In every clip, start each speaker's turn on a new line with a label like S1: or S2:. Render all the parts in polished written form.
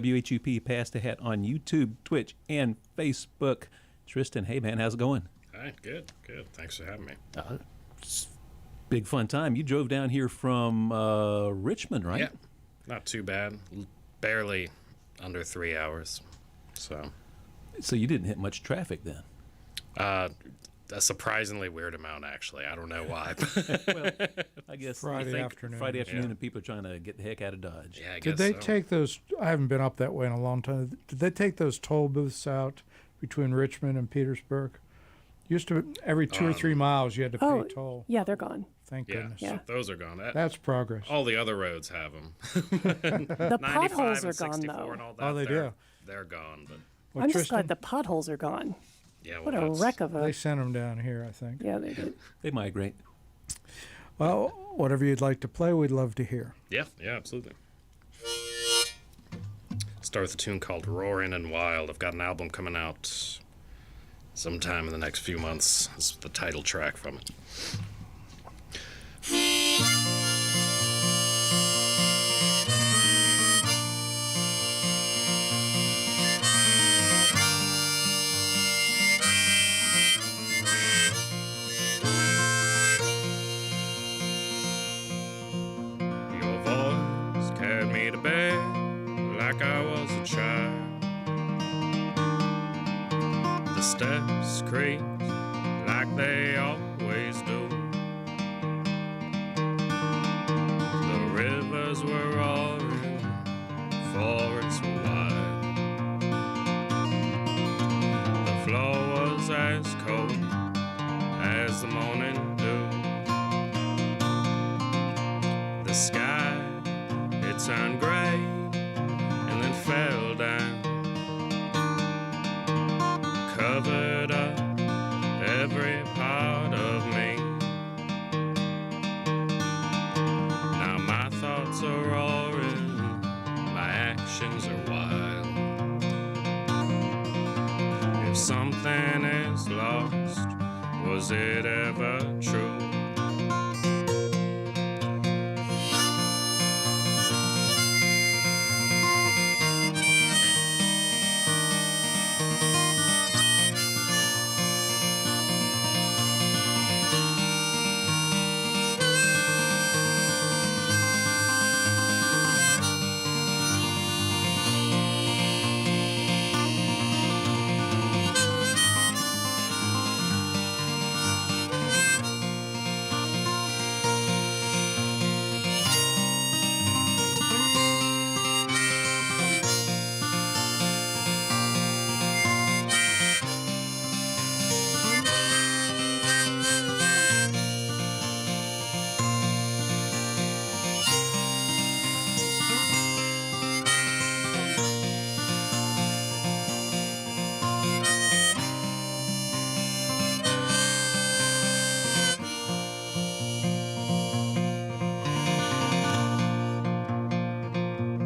S1: WHUP Pass the Hat on YouTube, Twitch, and Facebook. Tristan, hey man, how's it going?
S2: Hi, good. Thanks for having me.
S1: Big fun time. You drove down here from Richmond, right?
S2: Yeah, not too bad. Barely under 3 hours. So
S1: you didn't hit much traffic then?
S2: A surprisingly weird amount, actually. I don't know why.
S1: Well, I guess
S3: Friday afternoon,
S1: and people are trying to get the heck out of Dodge.
S2: Yeah, I
S3: Did
S2: guess
S3: they
S2: so.
S3: take those? I haven't been up that way in a long time. Did they take those toll booths out between Richmond and Petersburg? Used to every 2 or 3 miles you had to pay toll.
S4: Yeah, they're gone.
S3: Thank
S2: Yeah,
S3: goodness.
S4: Yeah.
S2: so those are gone.
S3: That's progress.
S2: All the other roads have them.
S4: The potholes are gone,
S2: 64
S4: though.
S2: and all that.
S3: Oh, they do.
S2: They're gone, but
S3: Well,
S4: I'm just
S3: Tristan,
S4: glad the potholes are gone.
S2: yeah. Well,
S4: What a
S2: that's-
S4: wreck of
S3: they
S4: a...
S3: sent them down here, I think.
S4: Yeah, they did.
S1: They migrate.
S3: Well, whatever you'd like to play, we'd love to hear.
S2: Yeah, absolutely. Start with a tune called Roaring and Wild. I've got an album coming out sometime in the next few months. This is the title track from it. Your voice carried me to bed like I was a child. The steps creaked like they always do. The rivers were roaring, forests were wide. The floor was as cold as the morning dew. The sky, it turned gray and then fell down, covered up every part of me. Now my thoughts are roaring, my actions are wild. If something is lost, was it ever true?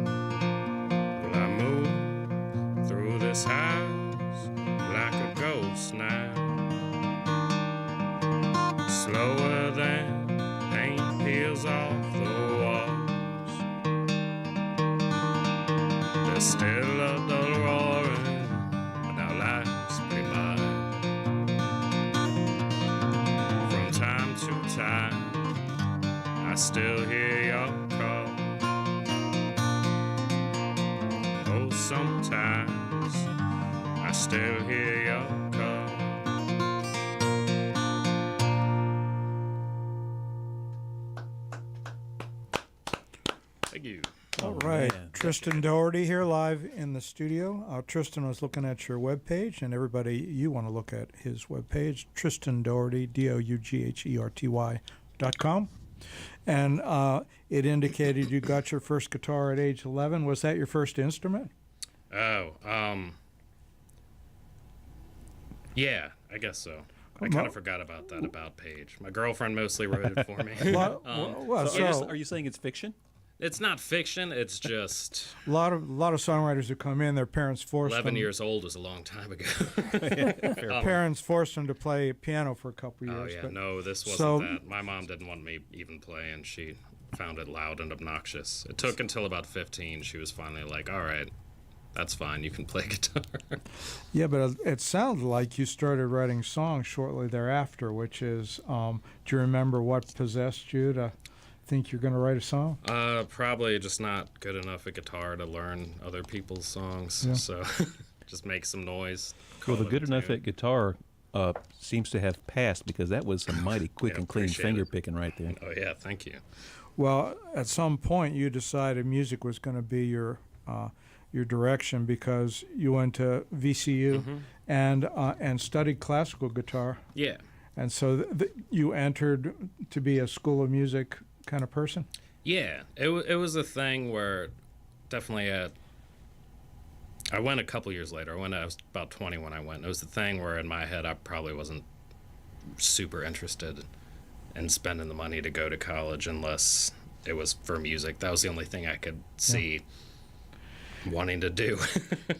S2: Well, I move through this house like a ghost now, slower than paint peels off the walls. There's still a dull roaring, but now life's pretty mild. From time to time, I still hear your call. Oh, sometimes I still hear your call. Thank you.
S3: All right.
S1: man.
S3: Tristan Dougherty here live in the studio. Tristan was looking at your webpage, and everybody, you want to look at his webpage, Tristan Dougherty, DOUGHERTY.com. And it indicated you got your first guitar at age 11. Was that your first instrument?
S2: Oh, yeah, I guess so. I kind of forgot about that about page. My girlfriend mostly wrote it for me.
S3: Well,
S1: So are you saying it's fiction?
S2: It's not fiction. It's just
S3: a lot of songwriters who come in, their parents force
S2: 11
S3: them.
S2: years old was a long time ago.
S3: Parents forced them to play piano for a couple
S2: Oh
S3: years.
S2: yeah,
S3: but
S2: no, this wasn't
S3: so-
S2: that. My mom didn't want me even play, and she found it loud and obnoxious. It took until about 15. She was finally like, "All right, that's fine. You can play guitar.
S3: Yeah, but it sounded like you started writing songs shortly thereafter, which is, do you remember what possessed you to think you're going to write a song?
S2: Probably just not good enough at guitar to learn other people's songs.
S3: Yeah.
S2: So just make some noise.
S1: Well, the
S2: call it
S1: good
S2: a
S1: enough
S2: tune.
S1: at guitar seems to have passed because that was some mighty quick
S2: Yeah,
S1: and clean
S2: appreciate
S1: finger
S2: it.
S1: picking right there.
S2: Oh, yeah, thank you.
S3: Well, at some point you decided music was going to be your direction because you went to VCU and studied classical guitar,
S2: Yeah.
S3: and so you entered to be a School of Music kind of person.
S2: Yeah, it was a thing where definitely I went a couple years later. I was about 20 when I went. It was the thing where in my head I probably wasn't super interested in spending the money to go to college unless it was for music. That was the only thing I could see wanting to do.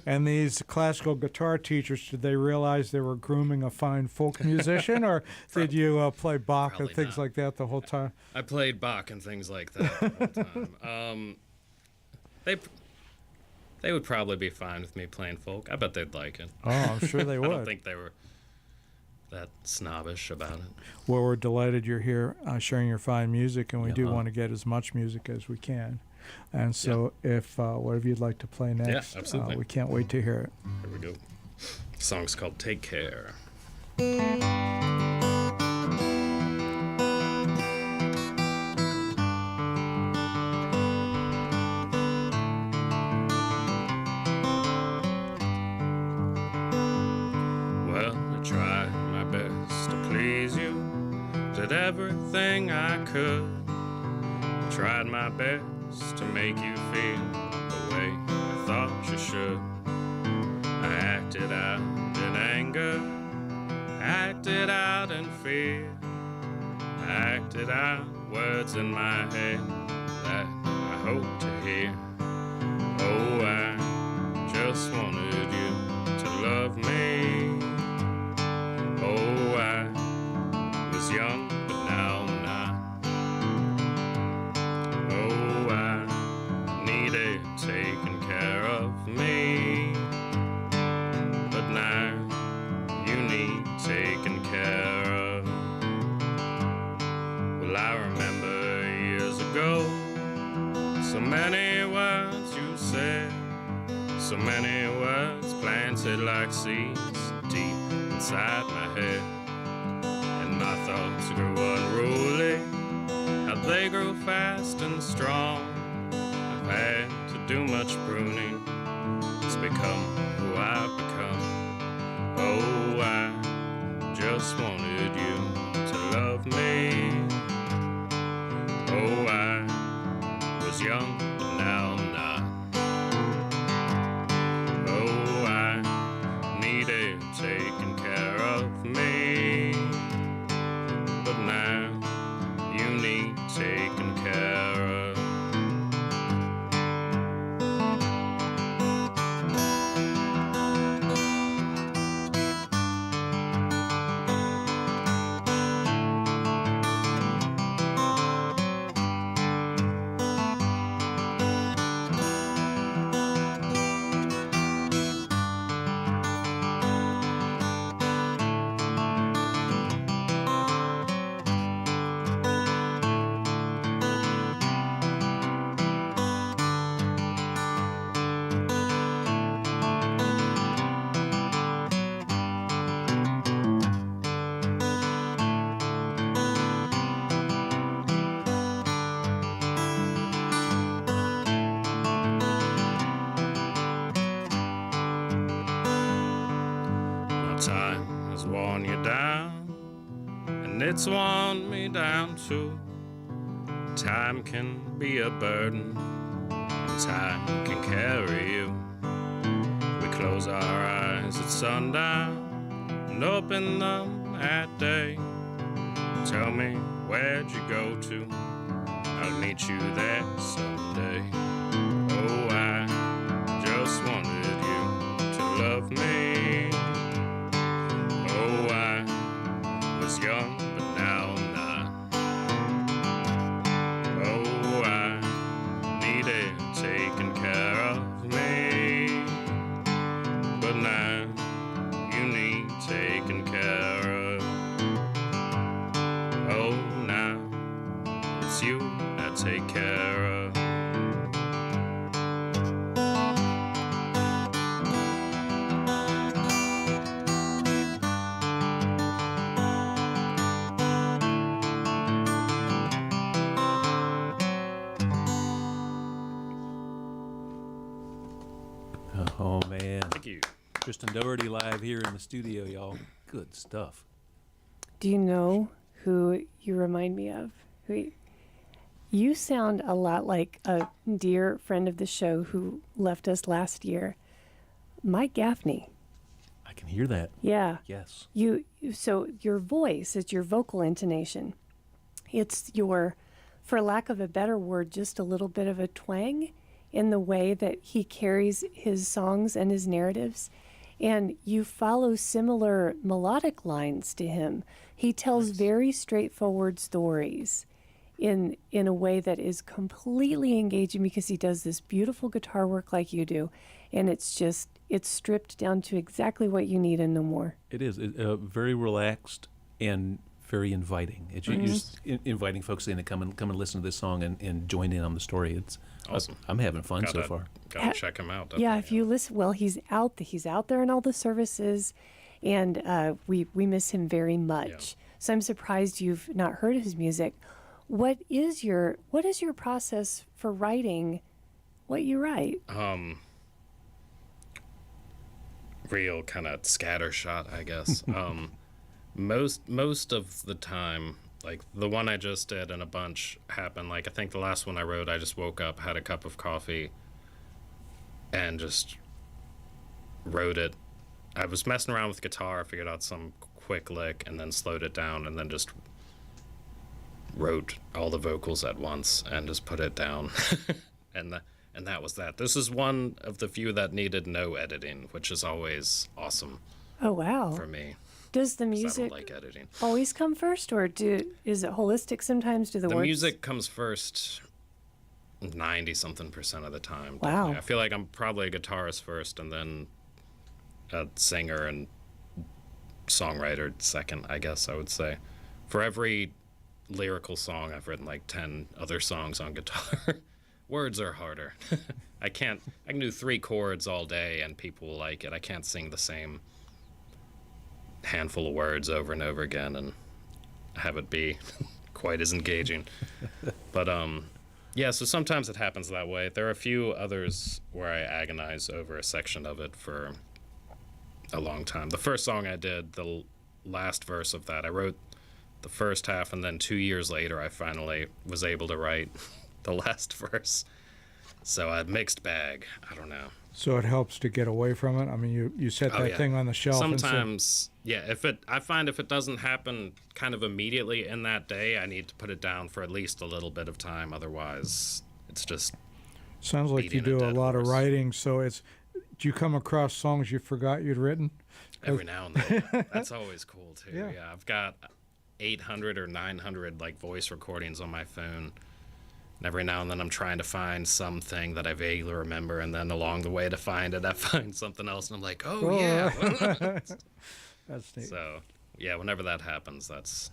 S3: And these classical guitar teachers, did they realize they were grooming a fine folk musician, or did you play Bach and
S2: Probably
S3: things
S2: not.
S3: like that the whole time?
S2: I played Bach and things like that the whole time. They would probably be fine with me playing folk. I bet they'd like it.
S3: Oh, I'm sure they
S2: I
S3: would.
S2: don't think they were that snobbish about it.
S3: Well, we're delighted you're here sharing your fine music, and we do
S1: Yeah.
S3: want to get as much music as we can. And so if whatever you'd like to play next,
S2: absolutely.
S3: we can't wait to hear it.
S2: Here we go. The song's called Take Care. Well, I tried my best to please you, did everything I could. I tried my best to make you feel the way I thought you should. I acted out in anger, acted out in fear, I acted out words in my head that I hope to hear. Oh, I just wanted you to love me. Oh, I was young, but now I'm not. Oh, I needed taking care of me. But now you need taken care of. Well, I remember years ago, so many words you said, so many words planted like seeds deep inside my head. And my thoughts grew unruly, how they grew fast and strong. I've had to do much pruning, it's become who I've become. Oh, I just wanted you to love me. Oh, I was young, but now I'm not. Oh, I needed taking care of me. But now you need taken care of. Now time has worn you down, and it's worn me down too. Time can be a burden, and time can carry you. We close our eyes at sundown and open them at day. Tell me, where'd you go to? I'll meet you there someday. Oh, I just wanted you to love me. Oh, I was young, but now I'm not. Oh, I needed taking care of me. but now you need taking care of. Oh, now it's you I take care of.
S1: Oh, man.
S2: Thank you.
S1: Tristan Dougherty live here in the studio, y'all. Good stuff.
S4: Do you know who you remind me of? You sound a lot like a dear friend of the show who left us last year, Mike Gaffney.
S1: I can hear that.
S4: Yeah.
S1: Yes.
S4: So your voice, it's your vocal intonation. It's your, for lack of a better word, just a little bit of a twang in the way that he carries his songs and his narratives. And you follow similar melodic lines to him. He tells very straightforward stories in a way that is completely engaging because he does this beautiful guitar work like you do. And it's stripped down to exactly what you need and no more.
S1: It is very relaxed and very inviting. It's you're just inviting folks in to come and listen to this song and join in on the story. It's
S2: Awesome.
S1: I'm having fun so far.
S2: Gotta check him out.
S4: Yeah, if you listen, well, he's out there in all the services, and we miss him very much.
S2: Yeah.
S4: So I'm surprised you've not heard his music. What is your process for writing what you write?
S2: Real kind of scattershot, I guess. Most of the time, like the one I just did and a bunch happened. Like I think the last one I wrote, I just woke up, had a cup of coffee, and just wrote it. I was messing around with guitar, figured out some quick lick, and then slowed it down, and then just wrote all the vocals at once and just put it down. And that was that. This is one of the few that needed no editing, which is always awesome
S4: Oh wow!
S2: for me.
S4: Does the
S2: 'Cause I
S4: music
S2: don't like editing.
S4: always come first, or is it holistic sometimes? Do the
S2: The
S4: words?
S2: music comes first 90-something% of the time.
S4: Wow.
S2: Definitely. I feel like I'm probably a guitarist first and then a singer and songwriter second, I guess I would say. For every lyrical song, I've written like 10 other songs on guitar. Words are harder. I can do 3 chords all day and people will like it. I can't sing the same handful of words over and over again and have it be quite as engaging. But yeah, so sometimes it happens that way. There are a few others where I agonize over a section of it for a long time. The first song I did, the last verse of that, I wrote the first half, and then 2 years later I finally was able to write the last verse. So I had mixed bag. I don't know.
S3: So it helps to get away from it. I mean, you set that
S2: yeah.
S3: thing on the shelf.
S2: Sometimes, yeah. I find if it doesn't happen kind of immediately in that day, I need to put it down for at least a little bit of time. Otherwise, it's just.
S3: Sounds like you
S2: beating a
S3: do a
S2: dead
S3: lot of
S2: horse.
S3: writing. So do you come across songs you forgot you'd written?
S2: Every now and then. That's always cool too.
S3: Yeah.
S2: Yeah, I've got 800 or 900 like voice recordings on my phone. And every now and then I'm trying to find something that I vaguely remember, and then along the way to find it, I find something else, and I'm like, oh yeah.
S3: That's neat.
S2: So, yeah, whenever that happens, that's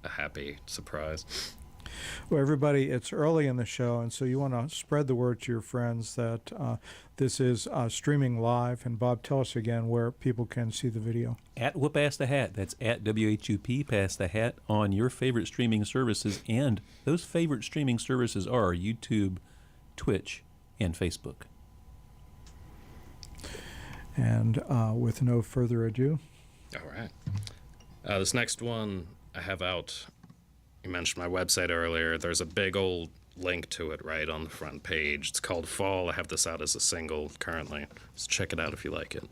S2: a happy surprise.
S3: Well, everybody, it's early in the show, and so you want to spread the word to your friends that this is streaming live. And Bob, tell us again where people can see the video.
S1: At Whoop Ass the Hat. That's at WHUP Pass the Hat on your favorite streaming services. And those favorite streaming services are YouTube, Twitch, and Facebook.
S3: And with no further ado.
S2: All right. This next one I have out. You mentioned my website earlier. There's a big old link to it right on the front page. It's called Fall. I have this out as a single currently. So check it out if you like it.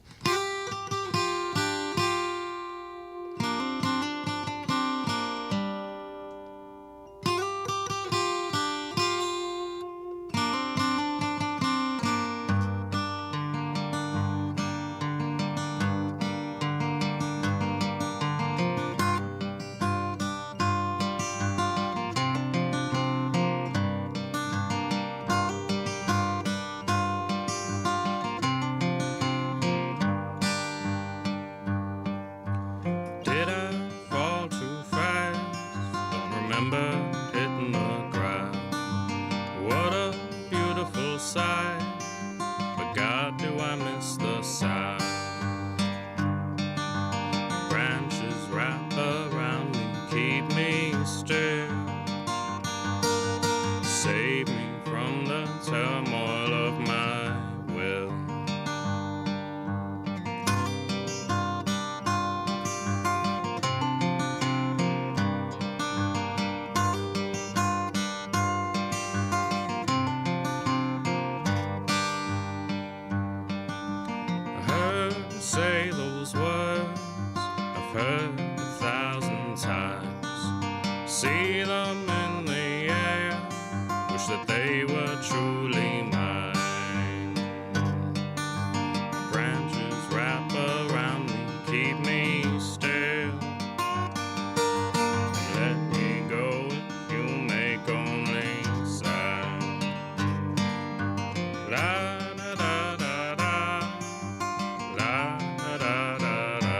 S2: say those words I've heard 1,000 times. See them in the air, wish that they were truly mine. Branches wrap around me, keep me still. Let me go if you make only sound. La da da da da, la da da da da,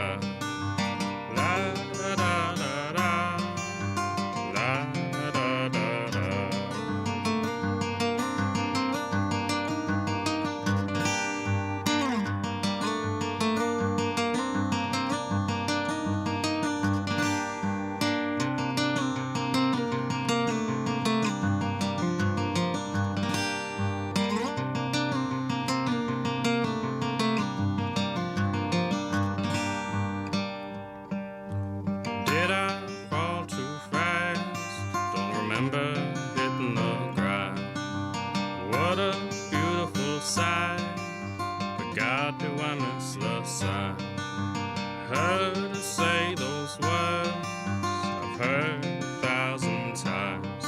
S2: la da da da da, la da da da da. Did I fall too fast? Don't remember hitting the ground. What a beautiful sight, but God, do I miss the sign. Heard her say those words I've heard 1,000 times.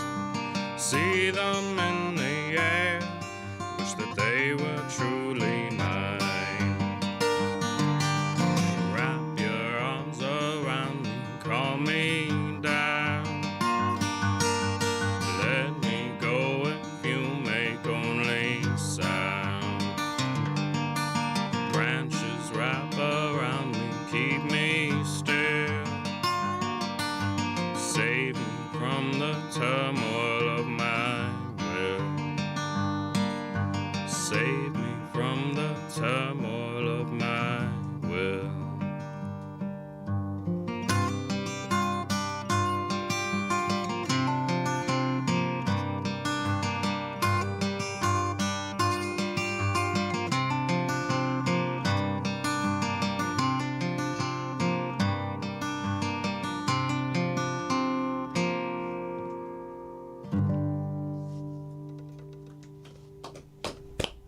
S2: See them in the air, wish that they were truly mine. Wrap your arms around me, calm me down. Let me go if you make only sound. Branches wrap around me, keep me still. Save me from the turmoil of my will. Save me from the turmoil of my will.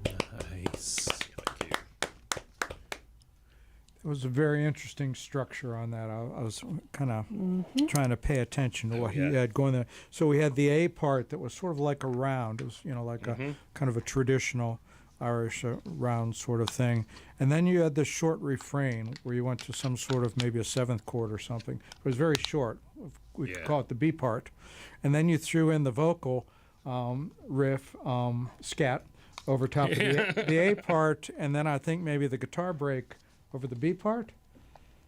S1: Nice.
S3: It was a very interesting structure on that. I was kind of trying to pay attention to what he
S2: yeah.
S3: had going there. So we had the A part that was sort of like a round. It was, like a kind of a traditional Irish round sort of thing. And then you had this short refrain where you went to some sort of maybe a seventh chord or something. It was very short. We could
S2: Yeah.
S3: call it the B part. And then you threw in the vocal riff, scat, over top of the A part, and then I think maybe the guitar break over the B part?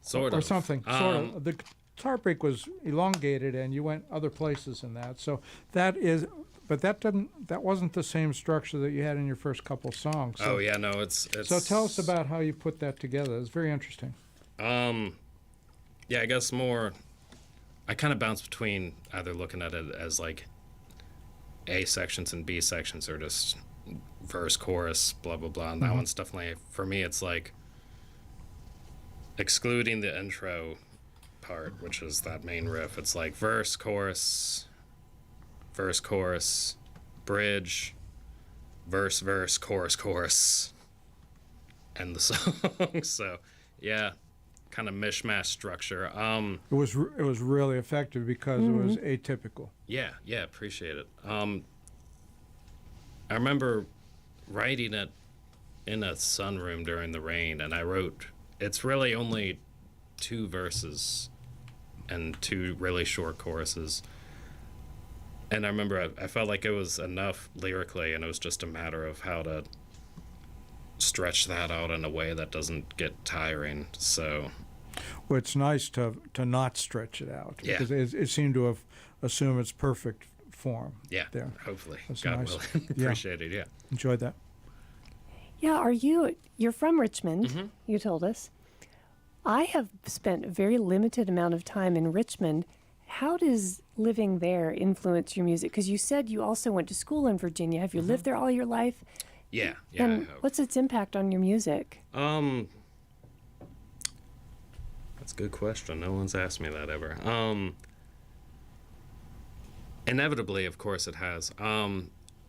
S2: Sort
S3: Or
S2: of.
S3: something, sort of. The guitar break was elongated, and you went other places in that. So that is, but that wasn't the same structure that you had in your first couple songs. So,
S2: Oh yeah, no, it's.
S3: So tell us about how you put that together. It's very interesting.
S2: Yeah, I guess more. I kind of bounce between either looking at it as like A sections and B sections, or just verse, chorus, blah blah blah. And that one's definitely, for me, it's like excluding the intro part, which is that main riff. It's like verse, chorus, bridge, verse, chorus, and the song. So, yeah, kind of mishmash structure.
S3: It was really effective because it was atypical.
S2: Yeah, appreciate it. I remember writing it in a sunroom during the rain, and I wrote, it's really only 2 verses and 2 really short choruses. And I remember I felt like it was enough lyrically, and it was just a matter of how to stretch that out in a way that doesn't get tiring. So,
S3: Well, it's nice to not stretch it out.
S2: Yeah.
S3: Because it seemed to have assumed its perfect form.
S2: yeah,
S3: There.
S2: hopefully.
S3: That's
S2: God
S3: nice.
S2: willing.
S3: Yeah.
S2: Appreciate it, yeah.
S3: Enjoyed that.
S4: Yeah, you're from Richmond, you told us. I have spent a very limited amount of time in Richmond. How does living there influence your music? Because you said you also went to school in Virginia. Have you lived there all your life?
S2: Yeah, I
S4: And
S2: hope.
S4: what's its impact on your music?
S2: That's a good question. No one's asked me that ever. Inevitably, of course, it has.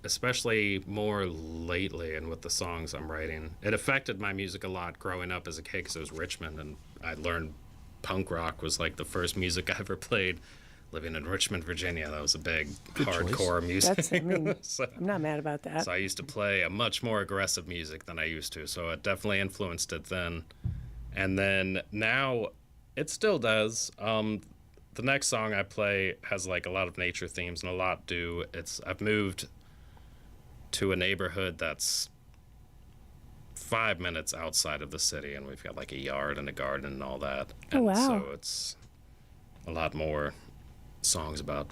S2: especially more lately and with the songs I'm writing. It affected my music a lot growing up as a kid because it was Richmond, and I learned punk rock was like the first music I ever played. Living in Richmond, Virginia, that was a big hardcore music.
S4: That's, I mean, I'm not mad about that.
S2: So I used to play a much more aggressive music than I used to. So it definitely influenced it then. And then now it still does. The next song I play has like a lot of nature themes and a lot do. I've moved to a neighborhood that's 5 minutes outside of the city, and we've got like a yard and a garden and all that. And
S4: Oh, wow.
S2: so it's a lot more songs about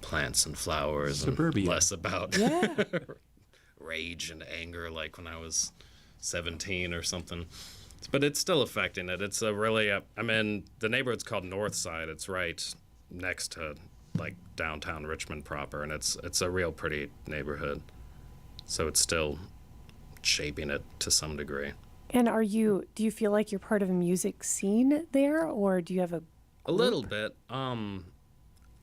S2: plants and flowers
S1: Suburbia.
S2: and less about
S4: Yeah.
S2: rage and anger like when I was 17 or something. But it's still affecting it. It's a really, I mean, the neighborhood's called Northside. It's right next to like downtown Richmond proper, and it's a real pretty neighborhood. So it's still shaping it to some degree.
S4: And do you feel like you're part of a music scene there, or do you have
S2: A little bit.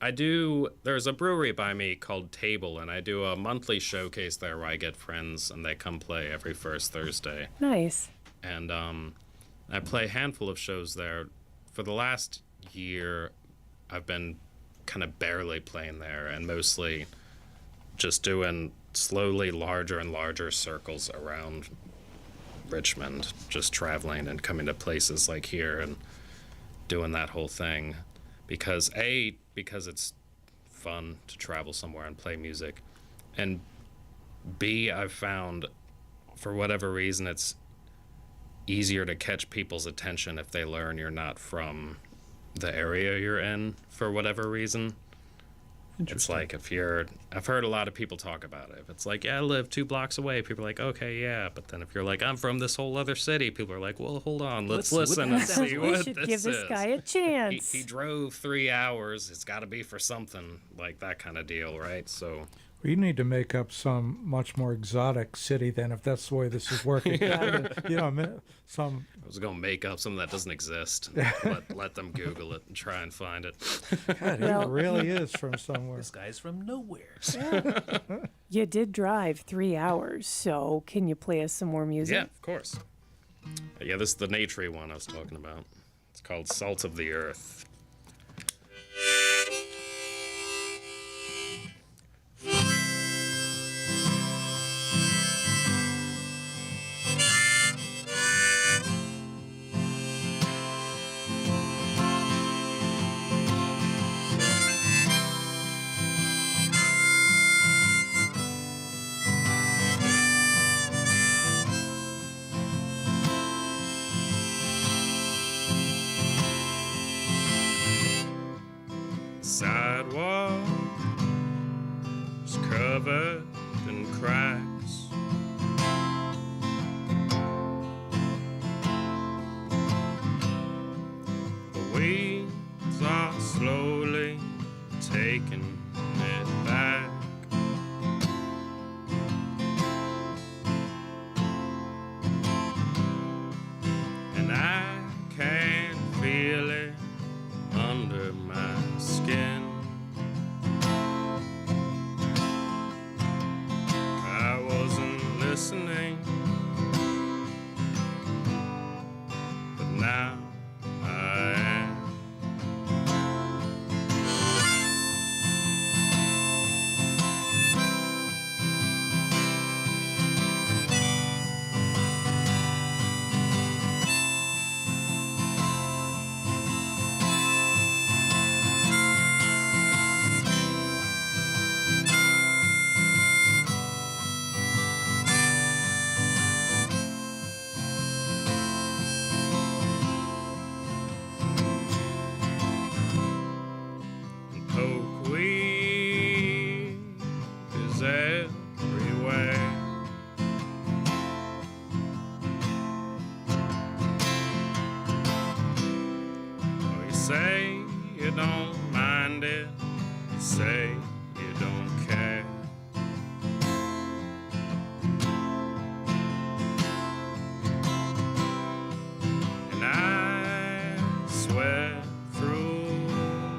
S2: I do. There's a brewery by me called Table, and I do a monthly showcase there where I get friends and they come play every first Thursday.
S4: nice?
S2: And I play a handful of shows there. For the last year, I've been kind of barely playing there, and mostly just doing slowly larger and larger circles around Richmond, just traveling and coming to places like here and doing that whole thing. Because it's fun to travel somewhere and play music, and B, I've found for whatever reason it's easier to catch people's attention if they learn you're not from the area you're in for whatever reason. It's like I've heard a lot of people talk about it. If it's like, yeah, I live 2 blocks away, people are like, okay, yeah. But then if you're like, I'm from this whole other city, people are like, well, hold on, let's listen and see
S4: We
S2: what
S4: should
S2: this
S4: give this
S2: is.
S4: guy a chance.
S2: He drove 3 hours. It's got to be for something, like that kind of deal, right? So
S3: We need to make up some much more exotic city then, if that's the way this is working. You know, some.
S2: I was going to make up something that doesn't exist. Let them Google it and try and find it.
S3: God,
S4: Well-
S3: it really is from somewhere.
S1: This guy's from nowhere.
S4: You did drive 3 hours, so can you play us some more music?
S2: Yeah, of course. Yeah, this is the naturey one I was talking about. It's called Salt of the Earth. Sidewalk is covered in cracks. The weeds are slowly taking it back. And I can feel it under my skin. I wasn't listening, but now I am. Pokeweed is everywhere. Oh, you say you don't mind it, you say you don't care. And I swear through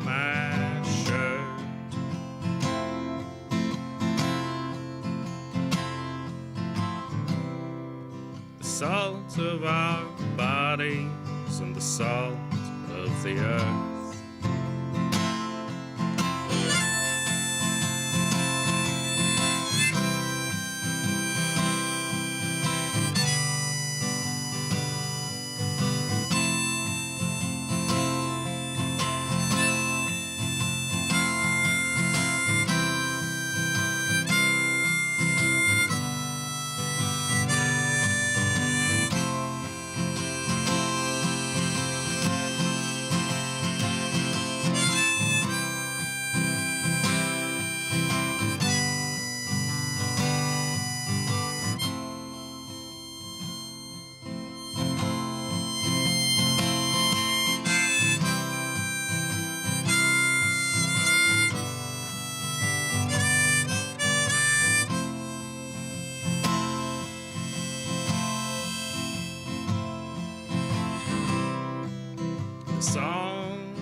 S2: my shirt of our bodies and the salt of the earth. Songs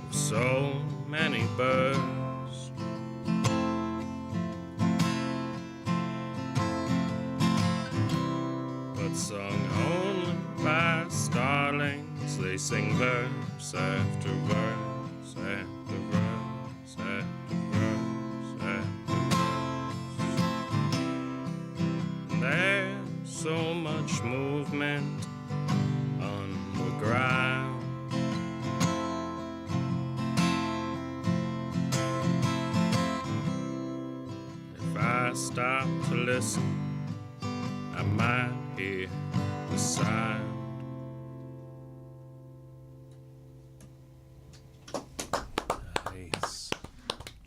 S2: of so many birds, but sung only by starlings. They sing verse after verse after verse after verse after verse. There's so much movement ground. If I stop to listen, I might hear the sound.
S1: Nice.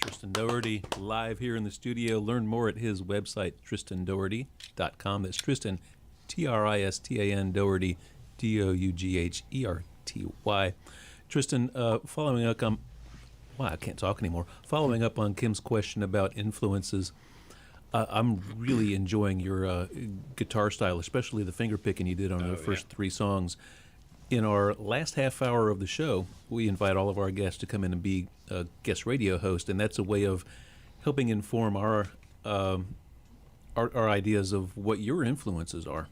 S1: Tristan Dougherty live here in the studio. Learn more at his website, tristandougherty.com. That's Tristan, Tristan Dougherty, Dougherty. Tristan, following up on, wow, I can't talk anymore. Following up on Kim's question about influences, I'm really enjoying your guitar style, especially the finger picking you did on the first three songs. In our last half hour of the show, we invite all of our guests to come in and be a guest radio host, and that's a way of helping inform our ideas of what your influences are.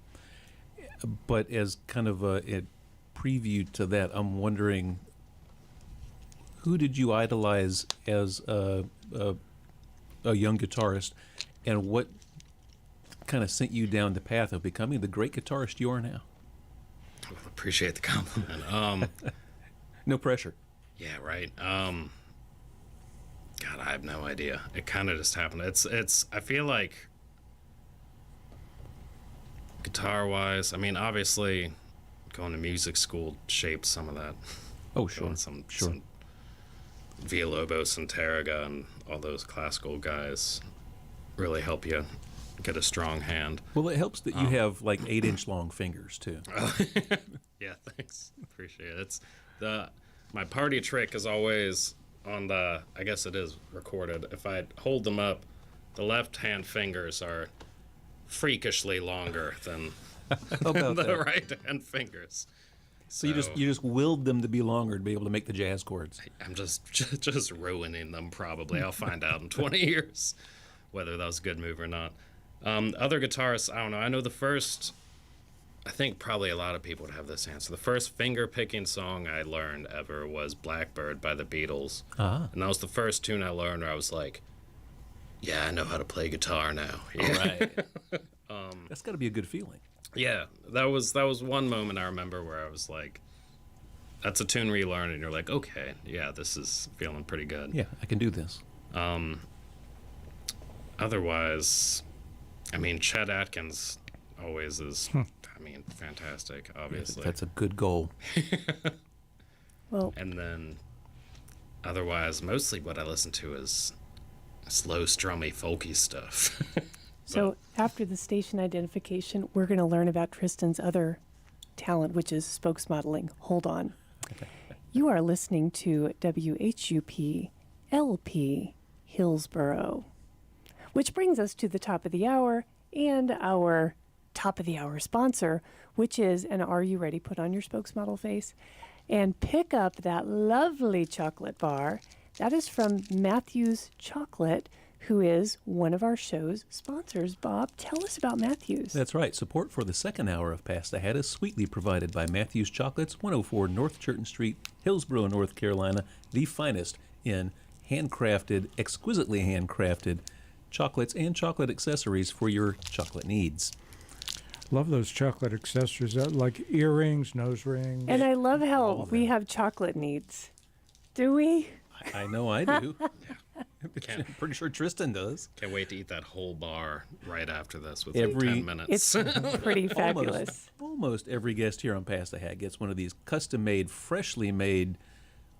S1: But as kind of a preview to that, I'm wondering, who did you idolize as a young guitarist, and what kind of sent you down the path of becoming the great guitarist you are now?
S2: Well, appreciate the compliment.
S1: No pressure.
S2: Yeah, right. God, I have no idea. It kind of just happened. It's. I feel like, guitar-wise, I mean, obviously, going to music school shaped some of that.
S1: Oh, sure.
S2: Some
S1: Sure.
S2: Villalobos and Tarraga and all those classical guys really help you get a strong hand.
S1: Well, it helps that you have like 8-inch long fingers too.
S2: Yeah, thanks. Appreciate it. It's my party trick is always on the, I guess it is recorded. If I hold them up, the left-hand fingers are freakishly longer than the right-hand fingers.
S1: So you just willed them to be longer to be able to make the jazz chords.
S2: I'm just ruining them probably. I'll find out in 20 years whether that was a good move or not. Other guitarists, I don't know. I know the first, I think probably a lot of people would have this answer. The first finger-picking song I learned ever was Blackbird by the Beatles.
S1: Ah.
S2: And that was the first tune I learned where I was like, yeah, I know how to play guitar now.
S1: All right. That's got to be a good feeling.
S2: Yeah, that was one moment I remember where I was like, that's a tune where you learn and you're like, okay, yeah, this is feeling pretty good.
S1: Yeah, I can do this.
S2: Otherwise, I mean, Chet Atkins always is, I mean, fantastic, obviously.
S1: That's a good goal.
S4: Well,
S2: And then, otherwise, mostly what I listen to is slow, strummy, folky stuff.
S4: so after the station identification, we're going to learn about Tristan's other talent, which is spokesmodeling. Hold on. You are listening to WHUP LP Hillsboro, which brings us to the top of the hour and our top of the hour sponsor, which is, and are you ready? Put on your spokesmodel face and pick up that lovely chocolate bar. That is from Matthew's Chocolate, who is one of our show's sponsors. Bob, tell us about Matthews.
S1: That's right. Support for the second hour of Past Ahead is sweetly provided by Matthews Chocolates, 104 North Churton Street, Hillsborough, North Carolina, the finest in handcrafted, exquisitely handcrafted chocolates and chocolate accessories for your chocolate needs.
S3: Love those chocolate accessories, like earrings, nose rings.
S4: And I love how we have chocolate needs. Do we?
S1: I know I do. I'm pretty sure Tristan does.
S2: Can't wait to eat that whole bar right after this with
S1: Every-
S2: 10 minutes.
S4: It's pretty fabulous.
S1: Almost every guest here on Past the Hat gets one of these custom-made, freshly made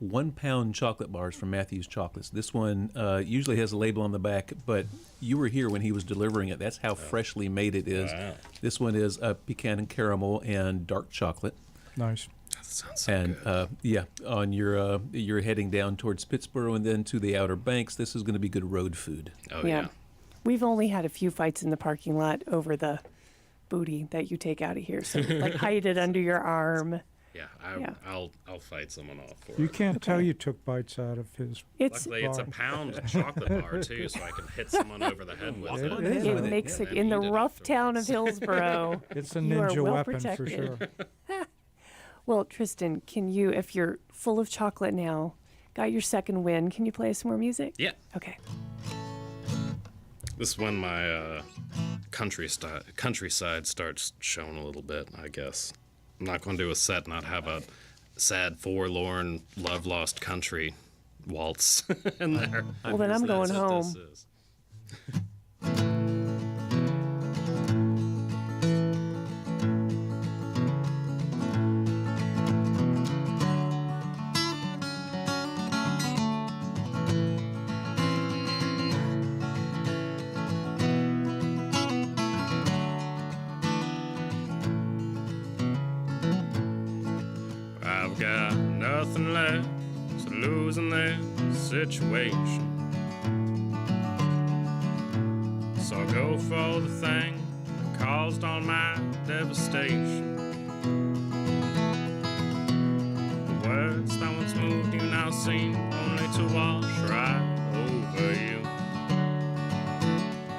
S1: 1-pound chocolate bars from Matthews Chocolates. This one usually has a label on the back, but you were here when he was delivering it. That's how freshly made it is.
S2: Wow.
S1: This one is pecan and caramel and dark chocolate.
S3: Nice.
S2: That sounds so
S1: And
S2: good.
S1: on your you're heading down towards Pittsburgh and then to the Outer Banks. This is going to be good road food.
S2: Oh, yeah.
S4: We've only had a few fights in the parking lot over the booty that you take out of here. So, like, hide it under your arm.
S2: Yeah,
S4: Yeah.
S2: I'll fight someone off for
S3: You
S2: it.
S3: can't tell you took bites out of his.
S4: It's
S2: Luckily, it's a pound chocolate bar, too, so I can hit someone over the head with
S3: It
S2: it.
S3: is.
S4: it
S3: Yeah.
S4: makes it
S2: And
S4: in the
S2: eat it
S4: rough town of
S2: afterwards.
S4: Hillsborough.
S3: It's a
S4: You are
S3: ninja
S4: well
S3: weapon
S4: protected.
S3: for sure.
S4: Well, Tristan, can you, if you're full of chocolate now, got your second win, can you play us some more music?
S2: Yeah.
S4: Okay.
S2: This is when my countryside starts showing a little bit, I guess. I'm not going to do a set, not have a sad, forlorn, love-lost country waltz in there.
S4: Well, then I'm going
S2: That's what
S4: home.
S2: this is. I've got nothing left to lose in this situation. So I'll go for the thing that caused all my devastation. The words that once moved you now seem only to wash right over you.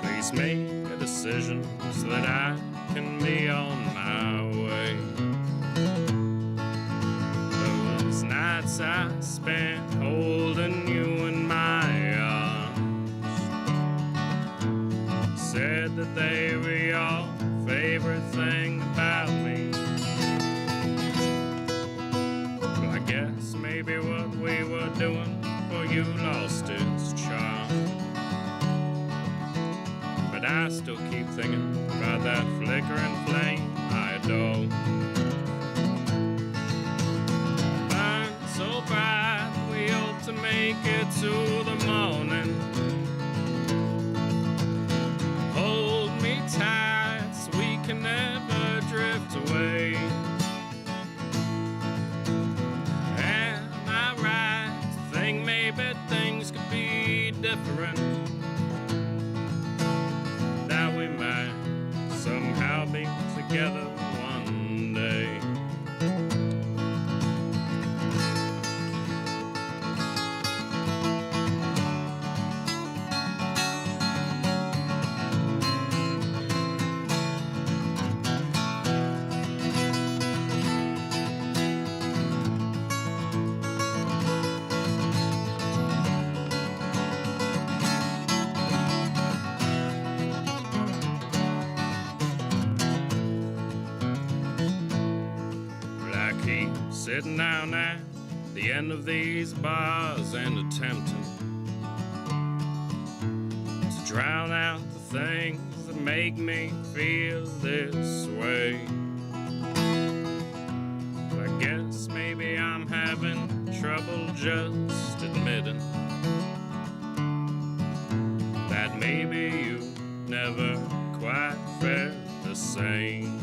S2: Please make a decision so that I can be on my way. Those nights I spent holding you in my arms said that they were your favorite thing about me. Well, I guess maybe what we were doing for you lost its charm. But I still keep thinking about that flickering flame I adore. Burn so bright, we hope to make it to the morning. Hold me tight so we can never drift away. Am I right to think maybe things could be different? That we might somehow be together one day. Well, I keep sitting down at the end of these bars and attempting to drown out the things that make me feel this way. Well, I guess maybe I'm having trouble just admitting that maybe you never quite felt the same.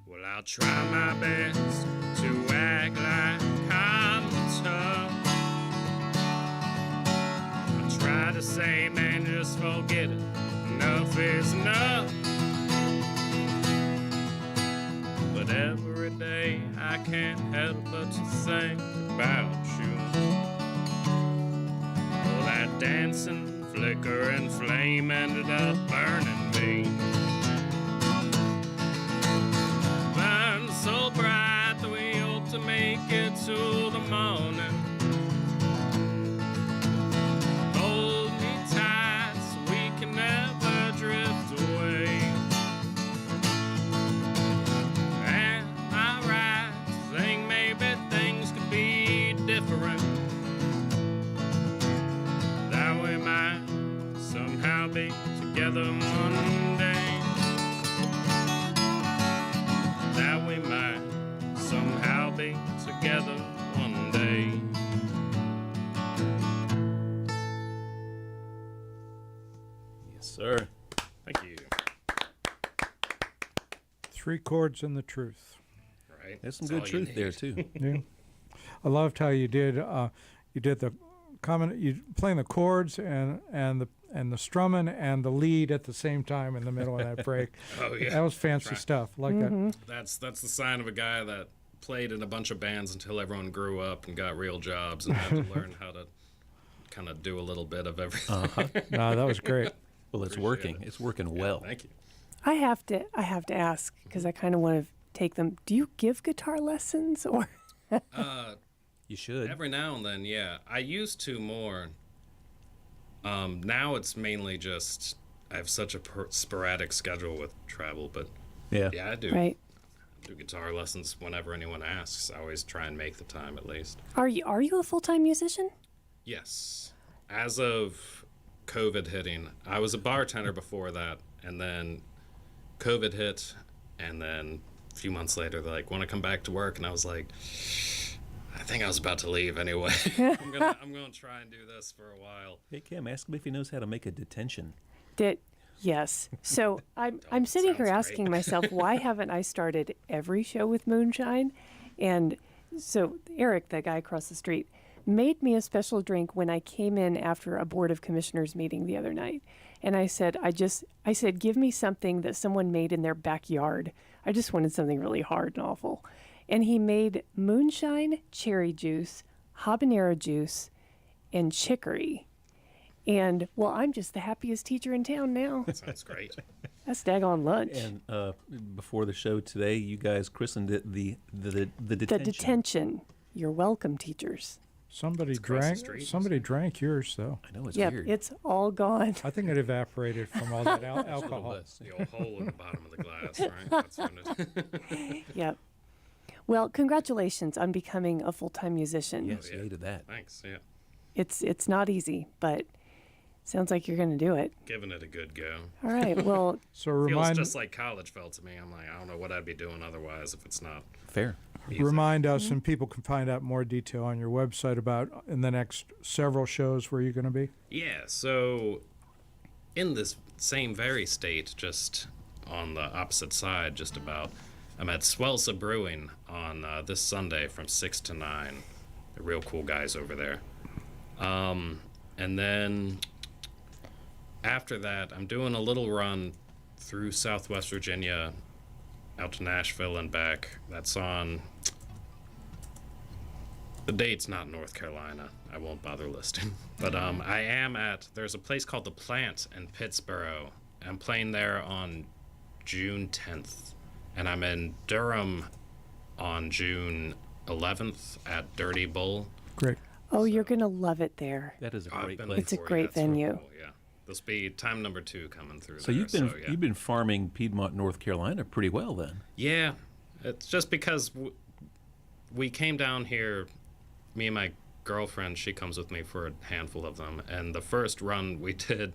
S2: Well, I'll try my best to act like I'm tough. I'll try to say, man, just forget it. Enough is enough. But every day I can't help but to think about you. Oh, that dancing, flickering flame ended up burning me. Burned so bright that we hope to make it to the morning. Hold me tight so we can never drift away. Am I right to think maybe things could be different? That we might somehow be together one day. That we might somehow be together one day.
S1: Yes, sir.
S2: Thank you.
S3: 3 chords and the truth.
S2: Right.
S1: There's some
S2: That's
S1: good
S2: all you
S1: truth there,
S2: need.
S1: too.
S3: Yeah. I loved how you did the you playing the chords and the strumming and the lead at the same time in the middle of that break.
S2: Oh yeah.
S3: That was fancy stuff. Like that.
S2: That's the sign of a guy that played in a bunch of bands until everyone grew up and got real jobs and had to learn how to kind of do a little bit of everything.
S3: No, that was great.
S1: Well, it's
S2: Appreciate
S1: working.
S2: it.
S1: It's working well.
S2: Thank you.
S4: I have to ask because I kind of want to take them. Do you give guitar lessons or?
S1: You should.
S2: Every now and then, yeah. I used to more. Now it's mainly just I have such a sporadic schedule with travel, but
S1: Yeah.
S2: yeah, I do.
S4: Right.
S2: Do guitar lessons whenever anyone asks. I always try and make the time at least.
S4: Are you a full-time musician?
S2: Yes. As of COVID hitting, I was a bartender before that, and then COVID hit, and then a few months later, they're like, want to come back to work? And I was like, I think I was about to leave anyway. I'm gonna try and do this for a while.
S1: Hey, Kim, ask him if he knows how to make a detention.
S4: Yes. So I'm sitting here
S2: Sounds
S4: asking
S2: great.
S4: myself, why haven't I started every show with moonshine? And so Eric, the guy across the street, made me a special drink when I came in after a Board of Commissioners meeting the other night. And I said, give me something that someone made in their backyard. I just wanted something really hard and awful. And he made moonshine, cherry juice, habanero juice, and chicory. And, well, I'm just the happiest teacher in town now.
S2: Sounds great.
S4: That's daggone lunch.
S1: And before the show today, you guys christened it the
S4: The
S1: detention.
S4: detention. You're welcome, teachers.
S3: Somebody
S2: across the
S3: drank.
S2: street.
S3: Somebody drank yours though.
S1: I know it's
S4: Yep,
S1: weird.
S4: it's all gone.
S3: I think it evaporated from all that
S1: Just a little
S3: alcohol.
S1: less.
S2: The old hole in the bottom of the glass, right? That's when it,
S4: Yep. Well, congratulations on becoming a full-time musician.
S1: Yes,
S2: yeah.
S1: yay to that.
S2: thanks, yeah.
S4: It's not easy, but sounds like you're going to do it.
S2: Giving it a good go.
S4: All right. Well,
S3: So
S2: Feels
S3: remind
S2: just like college felt to me. I'm like, I don't know what I'd be doing otherwise if it's not.
S1: Fair.
S2: easy.
S3: remind us, and people can find out more detail on your website about in the next several shows where you're going to be.
S2: Yeah, so in this same very state, just on the opposite side, just about, I'm at Swelsa Brewing on this Sunday from 6 to 9. They're real cool guys over there. And then after that, I'm doing a little run through Southwest Virginia, out to Nashville and back. That's on... The date's not North Carolina. I won't bother listing. But I am at... There's a place called The Plant in Pittsburgh. I'm playing there on June 10th. And I'm in Durham on June 11th at Dirty Bull.
S3: Great.
S4: oh, you're going to love it there.
S1: That is a
S2: I've
S1: great
S2: been
S1: place.
S4: It's a
S2: before,
S4: great
S2: yeah, real
S4: venue.
S2: cool, yeah. This will be time number 2 coming through
S1: So
S2: there.
S1: you've been farming Piedmont, North Carolina pretty well then.
S2: Yeah, it's just because we came down here, me and my girlfriend, she comes with me for a handful of them, and the first run we did,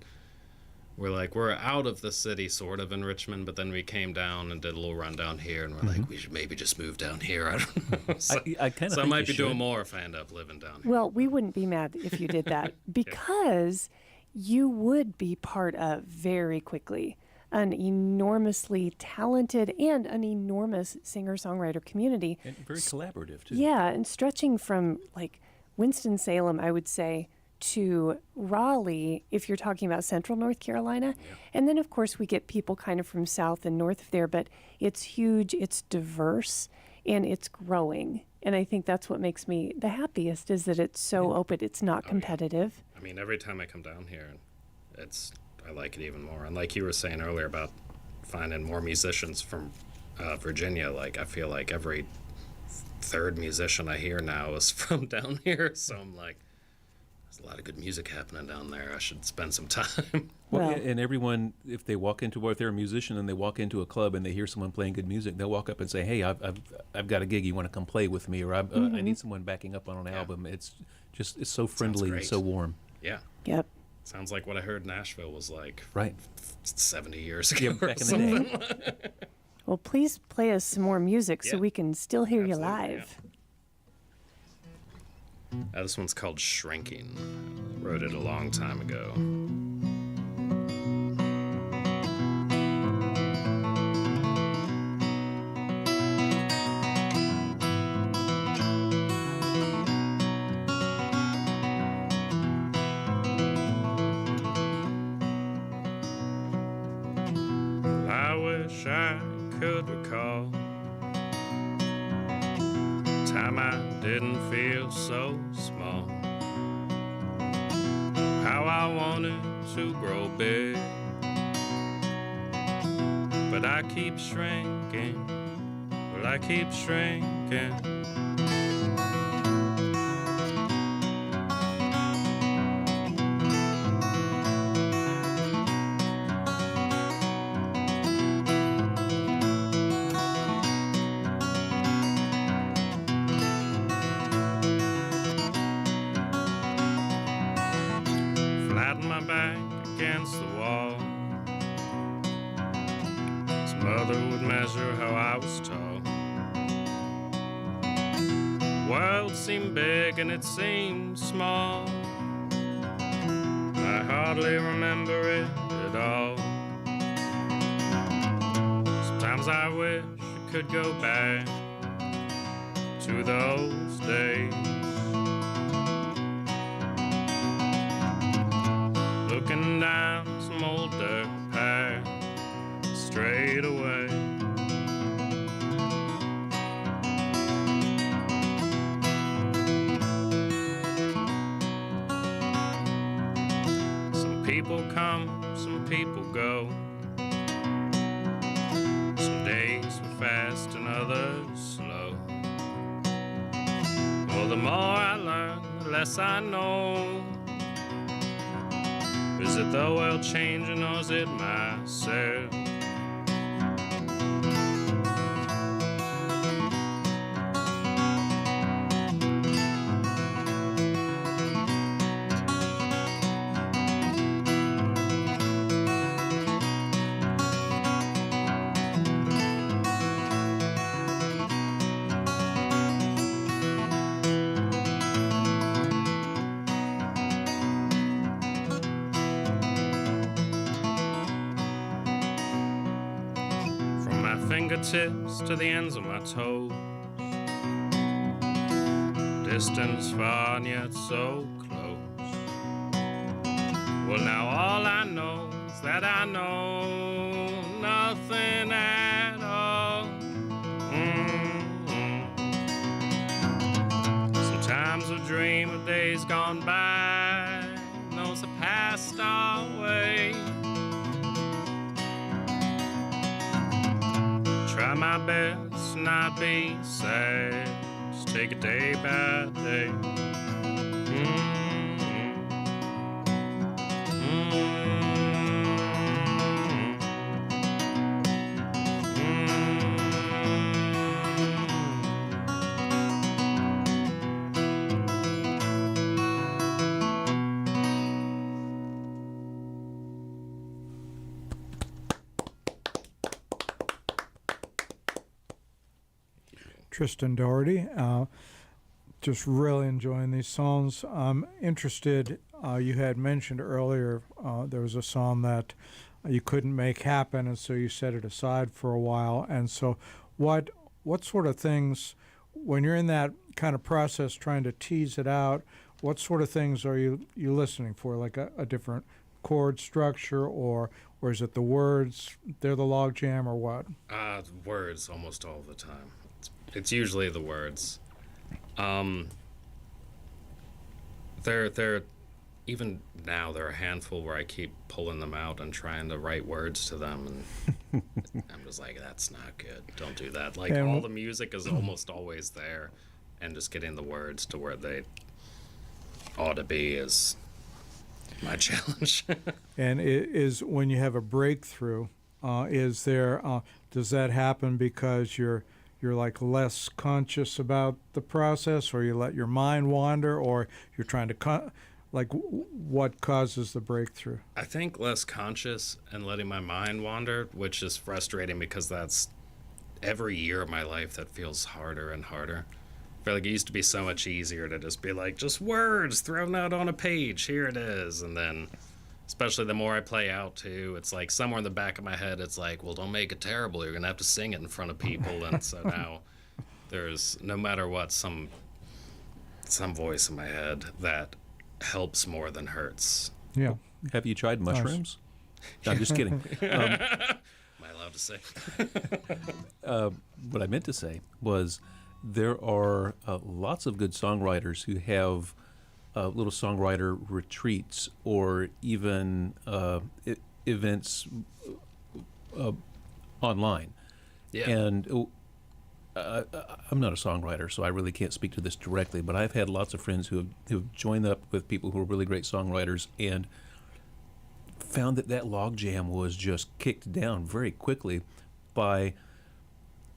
S2: we're out of the city sort of in Richmond, but then we came down and did a little run down here, and we're like, we should maybe just move down here. I don't know. So
S1: I kind of
S2: I might be doing more if I end up living down here.
S4: Well, we wouldn't be mad if you did that because you would be part of very quickly an enormously talented and an enormous singer-songwriter community.
S1: And very collaborative too.
S4: Yeah, and stretching from like Winston-Salem, I would say, to Raleigh, if you're talking about central North Carolina. Yeah. And then, of course, we get people kind of from south and north of there, but it's huge, it's diverse, and it's growing. And I think that's what makes me the happiest, is that it's so open. It's not competitive.
S2: I mean, every time I come down here, I like it even more. And like you were saying earlier about finding more musicians from Virginia, like I feel like every third musician I hear now is from down here. So I'm like, there's a lot of good music happening down there. I should spend some time.
S1: Well,
S4: Well-
S1: and everyone, if they walk into, or if they're a musician and they walk into a club and they hear someone playing good music, they'll walk up and say, "Hey, I've got a gig. You want to come play with me?" Or I need someone backing up on an album. It's so friendly and
S2: great.
S1: so warm.
S2: Yeah.
S4: Yep.
S2: Sounds like what I heard Nashville was like
S1: Right.
S2: 70 years ago.
S1: Yeah,
S2: or
S1: back in
S2: something.
S1: the day.
S4: Well, please play us some more music so
S2: Yeah.
S4: we can still hear you
S2: Absolutely,
S4: live.
S2: This one's called Shrinking. I wrote it a long time ago. I wish I could recall time I didn't feel so small. How I wanted to grow big, but I keep shrinking. Well, I keep shrinking. Flatten my back against the wall. His mother would measure how I was tall. The world seemed big and it seemed small. I hardly remember it at all. Sometimes I wish I could go back to those days. Looking down some old dirt path straight away. Some people come, some people go. Some days were fast and others slow. Well, the more I learn, the less I know. Is it the world changing or is it myself? From my fingertips to the ends of my toes, distance far and yet so close. Well, now all I know is that I know nothing at all. Sometimes I dream of days gone by, and those that passed away. Try my best not be sad, just take it day by day.
S3: Tristan Dougherty. Just really enjoying these songs. I'm interested, you had mentioned earlier there was a song that you couldn't make happen, and so you set it aside for a while. And so what sort of things, when you're in that kind of process trying to tease it out, what sort of things are you listening for? Like a different chord structure, or is it the words, they're the logjam, or what?
S2: Words almost all the time. It's usually the words. They're even now there are a handful where I keep pulling them out and trying to write words to them, and I'm just like, that's not good. Don't do that. Like
S3: And
S2: all the music is almost always there, and just getting the words to where they ought to be is my challenge.
S3: And it is when you have a breakthrough, is there does that happen because you're like less conscious about the process, or you let your mind wander, or you're trying to what causes the breakthrough?
S2: I think less conscious and letting my mind wander, which is frustrating because that's every year of my life that feels harder and harder. I feel like it used to be so much easier to just be like, just words thrown out on a page, here it is. And then, especially the more I play out too, it's like somewhere in the back of my head, it's like, well, don't make it terrible. You're going to have to sing it in front of people. And so now there's, no matter what, some voice in my head that helps more than hurts.
S3: Yeah.
S1: Have you tried mushrooms? No, I'm just kidding.
S2: Am I allowed to say?
S1: What I meant to say was there are lots of good songwriters who have little songwriter retreats or even events online.
S2: Yeah.
S1: And I'm not a songwriter, so I really can't speak to this directly, but I've had lots of friends who have joined up with people who are really great songwriters and found that logjam was just kicked down very quickly by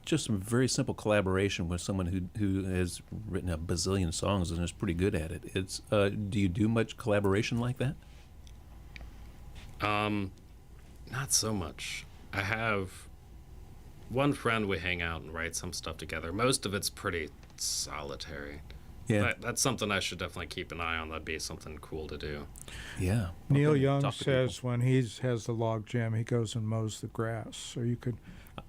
S1: just some very simple collaboration with someone who has written a bazillion songs and is pretty good at it. It's do you do much collaboration like that?
S2: Not so much. I have one friend we hang out and write some stuff together. Most of it's pretty solitary.
S1: Yeah.
S2: That's something I should definitely keep an eye on. That'd be something cool to do.
S1: Yeah.
S3: Neil
S1: Okay.
S3: Young
S1: Talk to
S3: says when he has the log jam, he goes and mows the grass. So you could,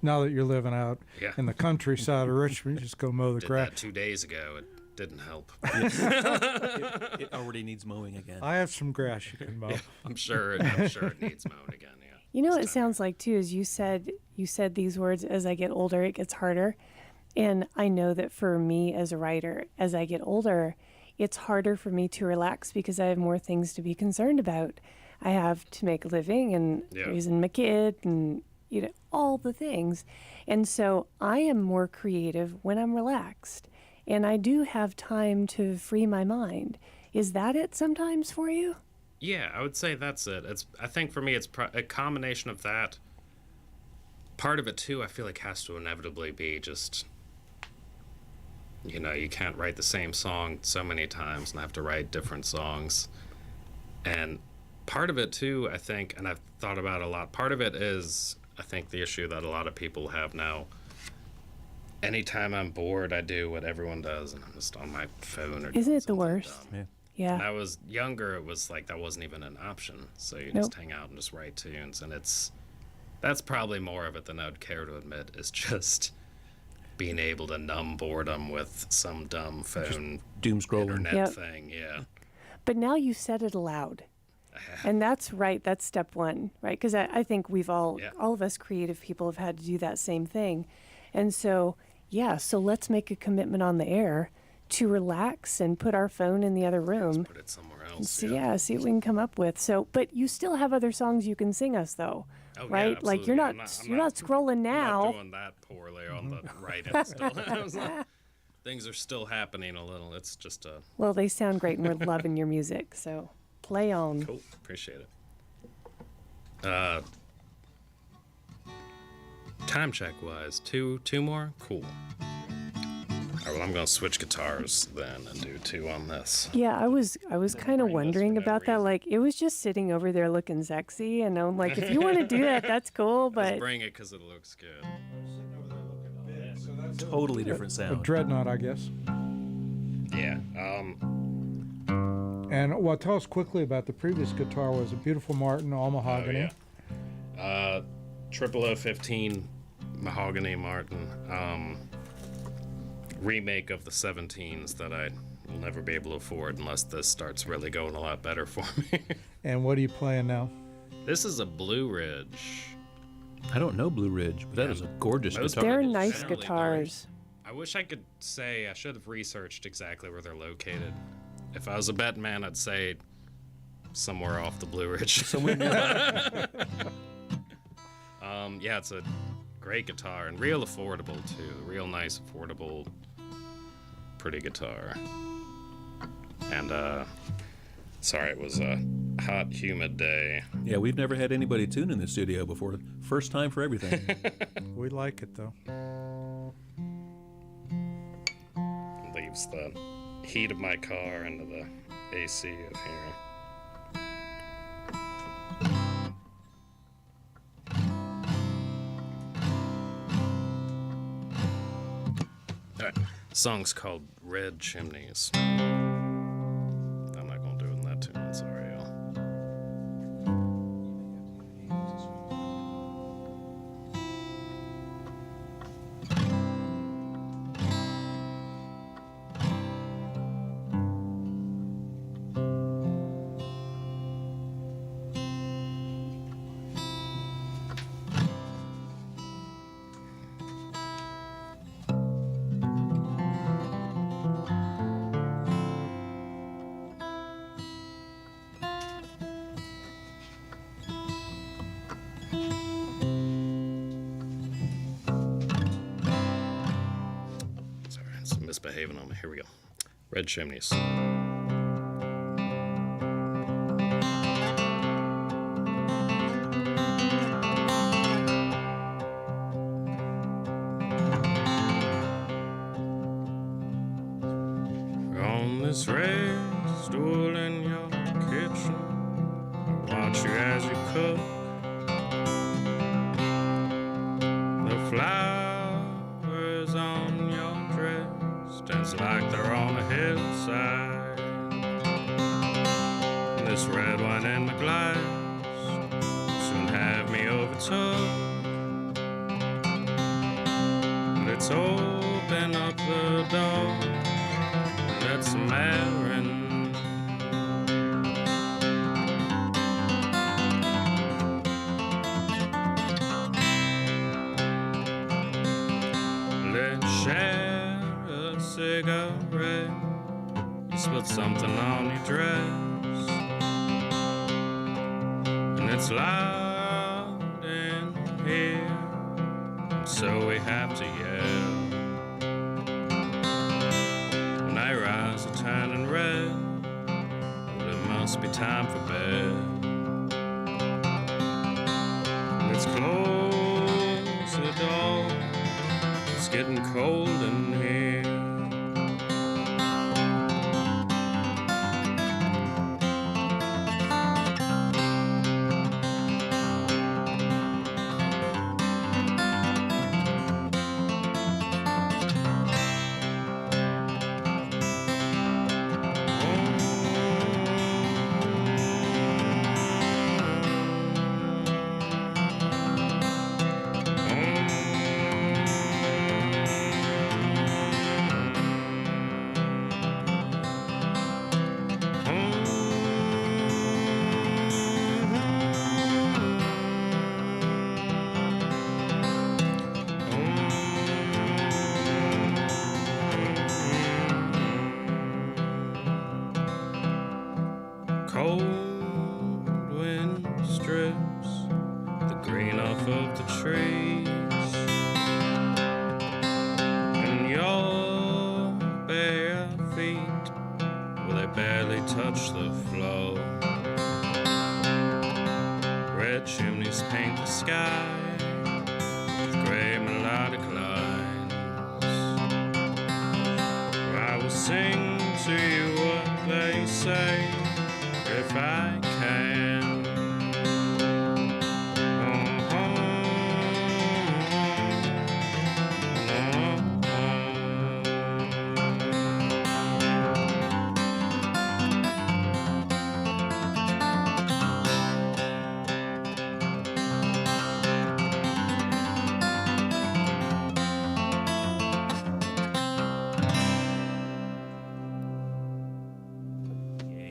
S3: now that you're living out
S2: Yeah.
S3: in the countryside of Richmond, you just go mow the
S2: Did
S3: grass.
S2: that 2 days ago. It didn't help.
S1: It already needs mowing again.
S3: I have some grass you can mow.
S2: I'm sure it needs mowing again. Yeah.
S4: You know what it
S2: It's time.
S4: sounds like too is you said these words, as I get older it gets harder. And I know that for me as a writer, as I get older, it's harder for me to relax because I have more things to be concerned about. I have to make a living and
S2: Yeah.
S4: raising my kid and all the things. And so I am more creative when I'm relaxed. And I do have time to free my mind. Is that it sometimes for you?
S2: Yeah, I would say that's it. I think for me, it's a combination of that. Part of it too, I feel like has to inevitably be just, you can't write the same song so many times and have to write different songs. And part of it too, I think, and I've thought about a lot. Part of it is, I think, the issue that a lot of people have now. Anytime I'm bored, I do what everyone does, and I'm just on my phone or.
S4: Isn't
S2: doing
S4: it the
S2: something
S4: worst?
S2: dumb.
S1: Yeah.
S2: When I
S4: Yeah.
S2: was younger, it was like that wasn't even an option. So you
S4: Nope.
S2: just hang out and just write tunes, and that's probably more of it than I'd care to admit. Is just being able to numb boredom with some dumb phone
S1: Doom scrolling.
S2: internet
S4: Yep.
S2: thing. Yeah,
S4: But now you said it aloud. And that's right. That's step one, right? Because I think we've all of us creative people have had to do that same thing. And so, so let's make a commitment on the air to relax and put our phone in the other room.
S2: put it somewhere else.
S4: See what we can come up with. So, but you still have other songs you can sing us though,
S2: Oh,
S4: right?
S2: Yeah,
S4: Like you're not
S2: absolutely.
S4: you're not scrolling
S2: I'm
S4: now.
S2: not doing that poorly on the writing. Still, things are still happening a little. It's just a
S4: Well, they sound great, and we're loving your music. So, play on.
S2: cool. Appreciate it. Time check wise, two more. Cool. All right, well, I'm gonna switch guitars then and do 2 on this.
S4: Yeah, I was kind of
S2: bring this
S4: wondering
S2: for no
S4: about that.
S2: reason.
S4: Like, it was just sitting over there looking sexy, and I'm like, if you want to do that, that's cool.
S2: Just
S4: But
S2: bring it because it looks good.
S1: Totally different
S3: A
S1: sound.
S3: dreadnought, I guess.
S2: Yeah.
S3: And tell us quickly about the previous guitar. Was a beautiful Martin, all mahogany.
S2: Oh, yeah. 00015 Mahogany Martin. Remake of the 17s that I will never be able to afford unless this starts really going a lot better for me.
S3: And what are you playing now?
S2: This is a Blue Ridge.
S1: I don't know Blue Ridge, but that is a gorgeous
S2: Most
S1: guitar.
S4: they're
S2: It's
S4: nice
S2: generally
S4: guitars.
S2: I wish I could say. I should have researched exactly where they're located. If I was a betting man, I'd say somewhere off the Blue Ridge. Yeah, it's a great guitar and real affordable too. Real nice, affordable, pretty guitar. And sorry, it was a hot, humid day.
S1: Yeah, we've never had anybody tune in the studio before. First time for everything.
S3: We like it, though.
S2: Leaves the heat of my car into the AC of here. Alright, the song's called Red Chimneys. I'm not gonna do it in that tune, I'm sorry, y'all. Misbehaving on me. Here we go. Red Chimneys. On this red stool in your kitchen, I watch you as you cook. The flowers on your dress dance like they're on a hillside. This red wine in my glass soon have me overtook. Let's open up the door, let some air in. Let's share a cigarette. You spilled something on your dress, and it's loud in here, so we have to yell. When our eyes are turning red, well, it must be time for bed. Let's close the door, it's getting cold in here. Cold wind strips the green off of the trees, and your bare feet, well, they barely touch the floor. Red chimneys paint the sky with gray melodic lines. I will sing to you what they say if I can.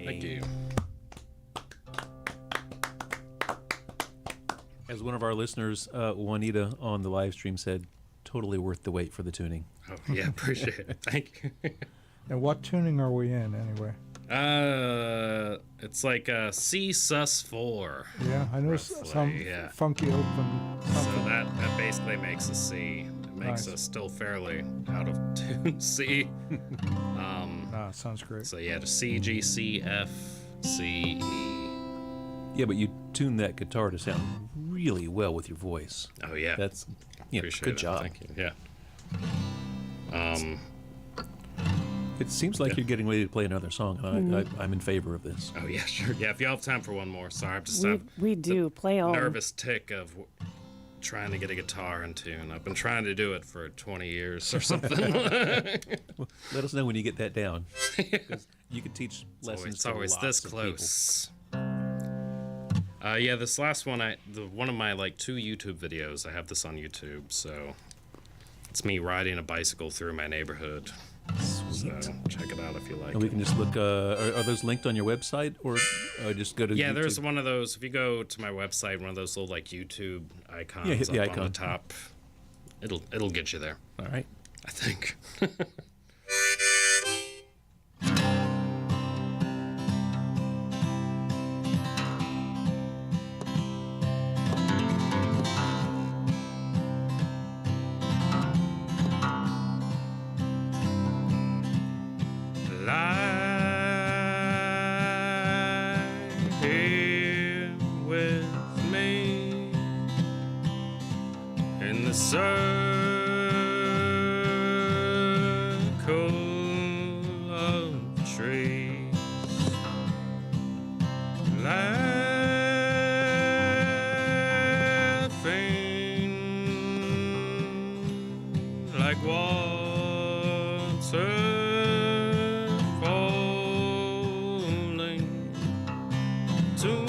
S2: Thank you.
S1: As one of our listeners, Juanita, on the live stream said, totally worth the wait for the tuning.
S2: Oh, yeah, appreciate it. Thank you.
S3: And what tuning are we in anyway?
S2: It's like a C sus4.
S3: Yeah, I know
S2: Roughly,
S3: some
S2: yeah.
S3: funky open.
S2: So that basically makes a C. It makes
S3: Nice.
S2: us still fairly out of tune C.
S3: Sounds great.
S2: So yeah, to C, G, C, F, C, E.
S1: Yeah, but you tune that guitar to sound really well with your voice.
S2: Oh yeah,
S1: That's
S2: appreciate
S1: good
S2: it.
S1: job.
S2: Thank you. Yeah.
S1: It seems like
S2: Yeah.
S1: you're getting ready to play another song, and I'm in favor of this.
S2: Oh yeah, sure. Yeah, if you have time for one more. Sorry, I'm just
S4: We do play on.
S2: nervous tick of trying to get a guitar in tune. I've been trying to do it for 20 years or something.
S1: Let us know when you get that down. 'Cause you could teach lessons.
S2: It's
S1: to
S2: always
S1: lots
S2: this
S1: of
S2: close. Yeah, this last one, one of my like 2 YouTube videos. I have this on YouTube, so it's me riding a bicycle through my neighborhood. So check it out if you like.
S1: And we
S2: it.
S1: can just look. Are those linked on your website, or just go to?
S2: Yeah,
S1: YouTube?
S2: there's one of those. If you go to my website, one of those little like YouTube icons
S1: hit the
S2: up on
S1: icon.
S2: the top, it'll get you there.
S1: All right.
S2: I think. Lie here with me in the circle of trees, laughing like water falling to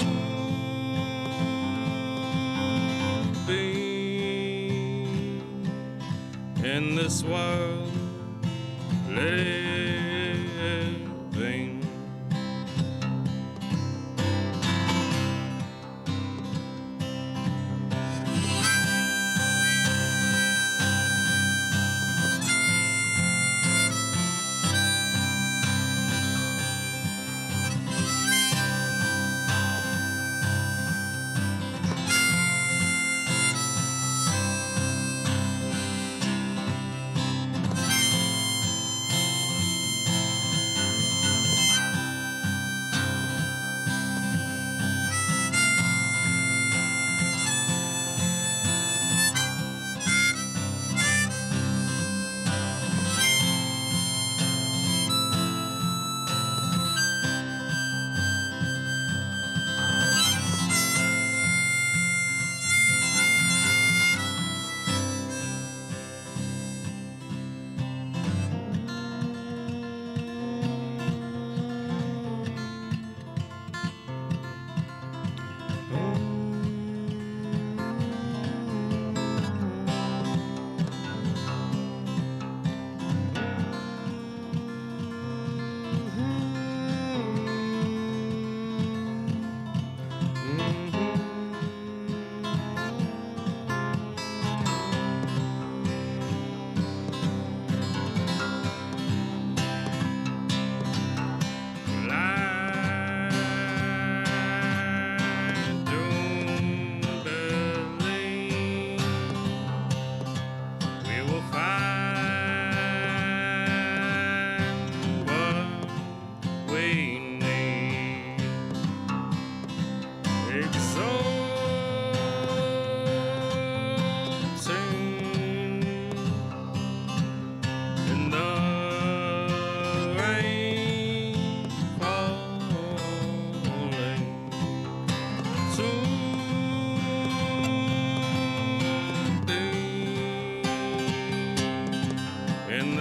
S2: be in this world living.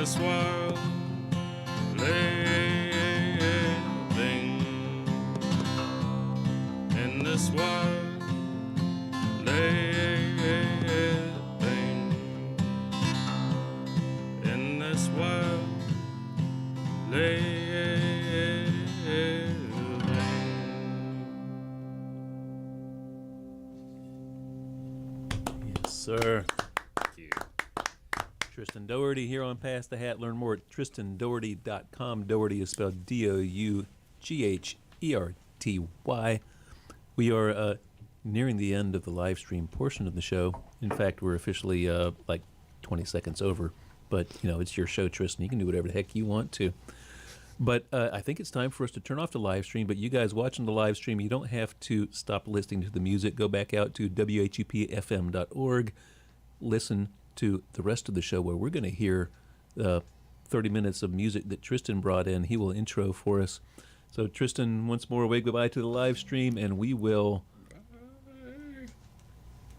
S2: this world living in this world living in this world living.
S1: Yes, sir.
S2: Thank you.
S1: Tristan Dougherty here on Pass the Hat. Learn more at tristandougherty.com. Dougherty is spelled Dougherty. We are nearing the end of the live stream portion of the show. In fact, we're officially like 20 seconds over. But, you know, it's your show, Tristan. You can do whatever the heck you want to. But I think it's time for us to turn off the live stream. But you guys watching the live stream, you don't have to stop listening to the music. Go back out to WHUPFM.org. Listen to the rest of the show where we're going to hear 30 minutes of music that Tristan brought in. He will intro for us. So, Tristan, once more, wave goodbye to the live stream, and we will